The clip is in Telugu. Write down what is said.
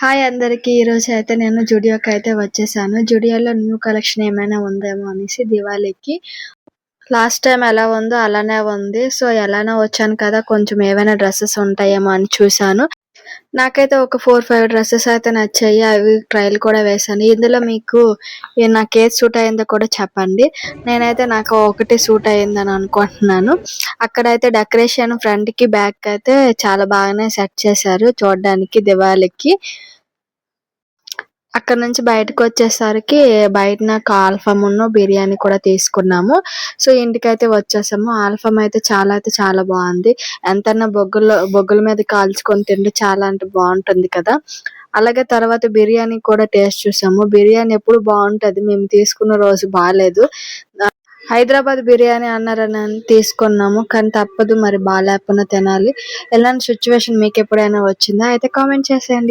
హాయ్ అందరికి. ఈరోజైతే నేను జుడియోకైతే వచ్చేసాను. జుడియోలో న్యూ కలెక్షన్ ఏమైనా ఉందేమో అనేసి దివాళీకి. లాస్ట్ టైమ్ ఎలా ఉందో అలానే ఉంది. సో, ఎలానో వచ్చాను కదా! కొంచెం ఏవైనా డ్రెసెస్ ఉంటాయేమో అని చూసాను. నాకైతే ఒక 4, 5 డ్రెసెస్ అయితే నచ్చాయి. అవి ట్రయల్ కూడా వేశాను. ఇందులో మీకు నాకేది సూట్ అయిందో కూడా చెప్పండి. నాకు ఒకటి సూట్ అయిందని అనుకుంటున్నాను. అక్కడైతే డెకరేషన్ ఫ్రంట్‌కి, బ్యాక్‌కి అయితే చాలా బాగానే సెట్ చేశారు చూడ్డానికి దివాళీకి. అక్కడి నుంచి బయటకొచ్చేసరికి బయట నాకు ఆల్ఫామును, బిర్యానీ కూడా తీసుకున్నాము. సో, ఇంటికైతే వచ్చేసాము. ఆల్ఫామ్ అయితే చాలా బావుంది. ఎంతన్నా బొగ్గుల మీద కాల్చుకొని తింటే చాలా అంటే బావుంటుంది కదా! అలాగే తర్వాత బిర్యానీ కూడా టేస్ట్ చూసాము. బిర్యానీ ఎప్పుడు బావుంటది. మేము తీసుకున్న రోజు బాలేదు. హైదరాబాద్ బిర్యానీ అన్నారని తీసుకున్నాము. కానీ తప్పదు మరి బాలేకపోయినా తినాలి. ఇలాంటి సిట్యుయేషన్ మీకెప్పుడైనా వచ్చిందా? అయితే కామెంట్ చేసేయండి.